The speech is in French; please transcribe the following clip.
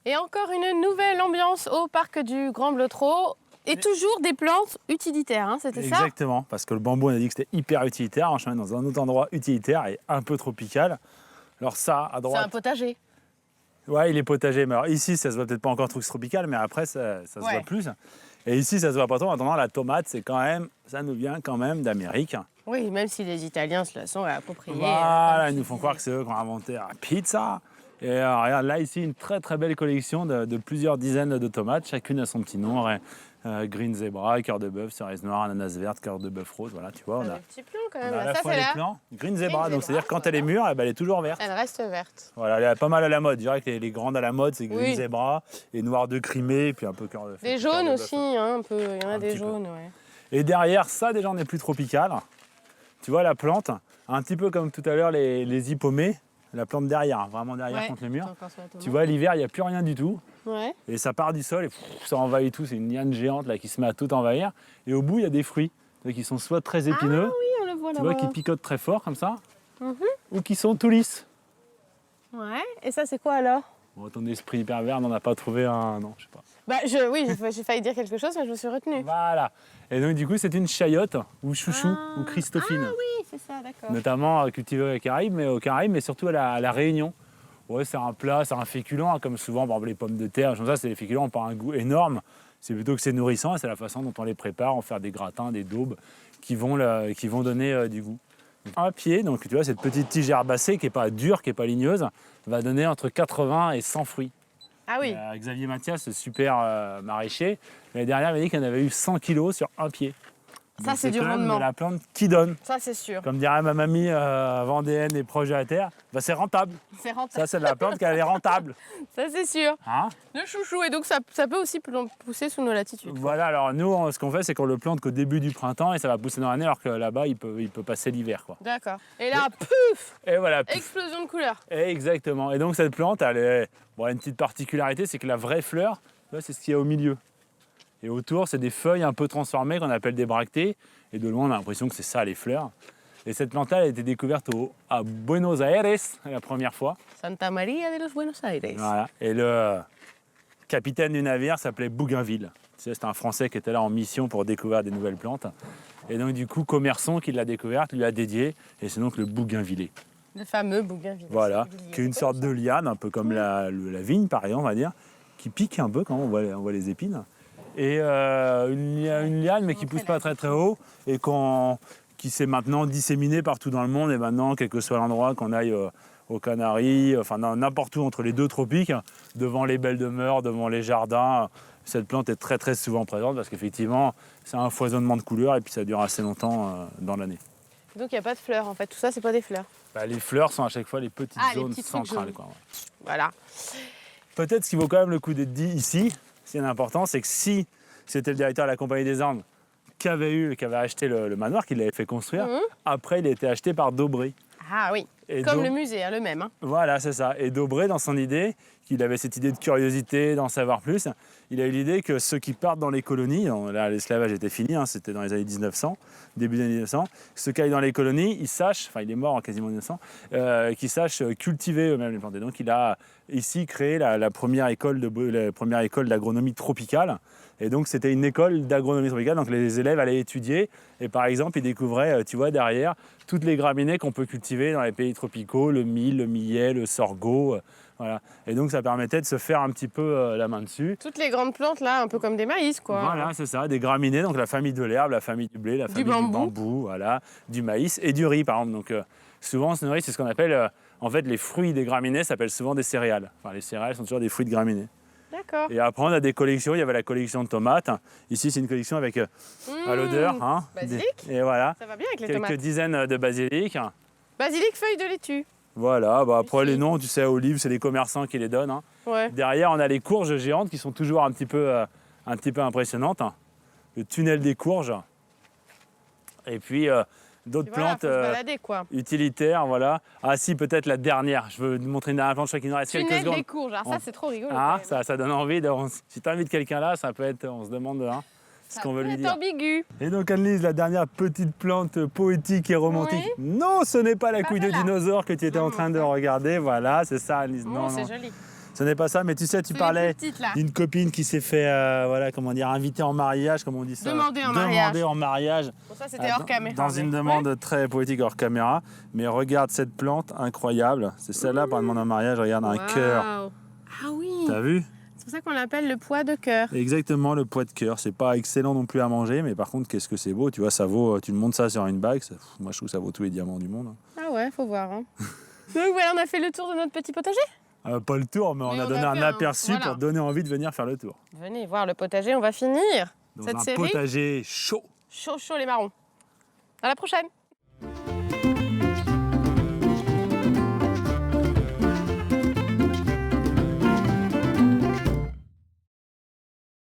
Et encore une nouvelle ambiance au parc du Grand Blotreau. Et toujours des plantes utilitaires, hein, c'était ça? Exactement, parce que le bambou, on a dit que c'était hyper utilitaire. On est dans un autre endroit utilitaire et un peu tropical. Alors ça, à droite... C'est un potager. Ouais, il est potager. Mais alors ici, ça se voit peut-être pas encore trop tropical, mais après, ça se voit plus. Et ici, ça se voit pas trop. En attendant, la tomate, c'est quand même, ça nous vient quand même d'Amérique. Oui, même si les Italiens se la sont appropriés. Voilà, ils nous font croire que c'est eux qui ont inventé la pizza. Et regarde, là, ici, une très très belle collection de plusieurs dizaines de tomates. Chacune a son petit nom. Green Zebra, cœur de bœuf, cerise noire, ananas verte, cœur de bœuf rose. Voilà, tu vois. On a des petits plants quand même. On a à la Ça, fois c'est les là. plants. Green Zebra, donc c'est-à-dire quand elle est mûre, elle est toujours verte. Elle reste verte. Voilà, elle est pas mal à la mode. Je dirais que les grandes à la mode, c'est Green Zebra et noir de Crimée, puis un peu cœur de Des jaunes aussi, hein, un peu. Il y en a des petit peu. jaunes, ouais. Et derrière, ça déjà, on est plus tropical. Tu vois la plante, un petit peu comme tout à l'heure les hippomées, la plante derrière, vraiment derrière contre le mur. Tu vois, l'hiver, il n'y a plus rien du tout. Ouais. Et ça part du sol et ça envahit tout. C'est une liane géante là, qui se met à tout envahir. Et au bout, il y a des fruits qui sont soit très épineux, Ah oui, on le voit tu là-bas. vois, qui picotent très fort comme ça, ou qui sont tout lisses. Ouais. Et ça, c'est quoi alors? Bon, ton esprit pervers n'en a pas trouvé un... Non, je sais pas. Bah, oui, j'ai failli dire quelque chose, mais je me suis retenue. Voilà. Et donc, du coup, c'est une chayotte ou chouchou ou Christophine. Ah oui, c'est ça, d'accord. Notamment cultivée aux Caraïbes, mais surtout à la Réunion. Ouais, c'est un plat, c'est un féculent, hein, comme souvent, par exemple, les pommes de terre, comme ça, c'est des féculents, ont pas un goût énorme. C'est plutôt que c'est nourrissant et c'est la façon dont on les prépare, on fait des gratins, des daubes qui vont donner du goût. Un pied, donc tu vois, cette petite tige herbacée qui n'est pas dure, qui n'est pas ligneuse, va donner entre 80 et 100 fruits. Ah oui. Xavier Mathias, ce super maraîcher, l'année dernière, il m'a dit qu'il en avait eu 100 kilos sur un pied. Ça, Donc, c'est du quand même rendement. de la plante qui donne. Ça, c'est sûr. Comme dirait ma mamie vendéenne et proche de la terre, bah, c'est rentable. C'est rentable. Ça, c'est de la plante qui est rentable. Ça, c'est sûr. Hein? Le chouchou, et donc ça peut aussi pousser sous nos latitudes. Voilà, alors nous, ce qu'on fait, c'est qu'on le plante qu'au début du printemps et ça va pousser dans l'année, alors que là-bas, il peut passer l'hiver, quoi. D'accord. Et là, pouf! Et voilà. Pouf. Explosion de couleurs. Exactement. Et donc, cette plante, elle a une petite particularité, c'est que la vraie fleur, c'est ce qu'il y a au milieu. Et autour, c'est des feuilles un peu transformées qu'on appelle des bractées. Et de loin, on a l'impression que c'est ça, les fleurs. Et cette plante elle a été découverte à Buenos Aires la première fois. Santa Maria de los Buenos Aires. Voilà. Et le capitaine du navire s'appelait Bougainville. C'est un Français qui était là en mission pour découvrir des nouvelles plantes. Et donc, du coup, Commerçon, qui l'a découverte, lui a dédié. Et c'est donc le bougainvillé. Le fameux bougainvillé. Voilà, qui est une sorte de liane, un peu comme la vigne, par exemple, on va dire, qui pique un peu quand on voit les épines. Et une liane, mais qui ne pousse pas très très haut et qui s'est maintenant disséminée partout dans le monde. Et maintenant, quel que soit l'endroit, qu'on aille aux Canaries, enfin n'importe où entre les deux tropiques, devant les belles demeures, devant les jardins, cette plante est très très souvent présente parce qu'effectivement, c'est un foisonnement de couleurs et puis ça dure assez longtemps dans l'année. Donc il n'y a pas de fleurs en fait, tout ça c'est pas des fleurs. Bah, les fleurs sont à chaque fois les petites zones centrales. Quoi, ouais. Voilà. Peut-être ce qui vaut quand même le coup d'être dit ici, ce qui est important, c'est que si c'était le directeur de la Compagnie des Indes qui avait acheté le manoir, qui l'avait fait construire, après il a été acheté par Dobré. Ah oui, et comme le musée, hein, le même. Hein. Voilà, c'est ça. Et Dobré, dans son idée, qu'il avait cette idée de curiosité, d'en savoir plus, il a eu l'idée que ceux qui partent dans les colonies, là l'esclavage était fini, hein, c'était dans les années 1900, début des années 1900, ceux qui allaient dans les colonies, ils sachent, enfin il est mort en quasiment 1900, qu'ils sachent cultiver eux-mêmes les plantes. Et donc il a ici créé la première école d'agronomie tropicale. Et donc c'était une école d'agronomie tropicale, donc les élèves allaient étudier et par exemple ils découvraient, tu vois derrière, toutes les graminées qu'on peut cultiver dans les pays tropicaux, le mil, le millet, le sorgho, voilà. Et donc ça permettait de se faire un petit peu la main dessus. Toutes les grandes plantes là, un peu comme des maïs quoi. Voilà, c'est ça, des graminées, donc la famille de l'herbe, la famille du blé, la famille du bambou, voilà, du maïs et du riz par exemple. Donc souvent ce riz, c'est ce qu'on appelle, en fait les fruits des graminées s'appellent souvent des céréales. Enfin les céréales sont toujours des fruits de graminées. D'accord. Et après, on a des collections. Il y avait la collection de tomates. Ici, c'est une collection avec à l'odeur. Hein, basilic. Et voilà. Ça va bien avec les quelques tomates. Dizaines de basilic. Basilic, feuille de laitue. Voilà. Bah, après, les noms, tu sais, olives, c'est les commerçants qui les donnent. Hein. Ouais. Derrière, on a les courges géantes qui sont toujours un petit peu impressionnantes. Le tunnel des courges. Et puis, d'autres plantes balader, quoi. utilitaires. Voilà. Ah si, peut-être la dernière. Je veux te montrer une dernière plante. Je crois qu'il nous reste quelques secondes. Tunnel des courges. Alors ça, c'est trop rigolo. Ah, ça donne envie. Si tu invites quelqu'un là, ça peut être, on se demande ce qu'on veut lui dire. C'est ambigu. Et donc Annelise, la dernière petite plante poétique et romantique. Oui. Non, ce n'est pas la couille de dinosaure que tu étais en train de regarder. Voilà, c'est ça Annelise. Non, c'est joli. Ce n'est pas ça, mais tu sais, tu C'est les parlais plus petites, là. d'une copine qui s'est fait, voilà, comment dire, inviter en mariage, comme on dit ça. Demander en mariage. Demander en mariage. Bon, ça, c'était hors caméra. Dans une mais- demande très poétique hors caméra. Mais regarde cette plante incroyable. C'est celle-là, pour demander en mariage. Regarde, un cœur. Waouh. Ah oui. T'as vu? C'est pour ça qu'on l'appelle le pois de cœur. Exactement, le pois de cœur. C'est pas excellent non plus à manger, mais par contre, qu'est-ce que c'est beau. Tu vois, ça vaut. Tu montes ça sur une bague. Moi, je trouve que ça vaut tous les diamants du monde. Ah ouais, faut voir. Hein. Donc voilà, on a fait le tour de notre petit potager. Pas le tour, mais on Oui, a on donné a un fait aperçu voilà. pour donner envie de venir faire le tour. Venez voir le potager, on va finir Dans cette un série. potager chaud. Chaud, chaud les marrons. À la prochaine.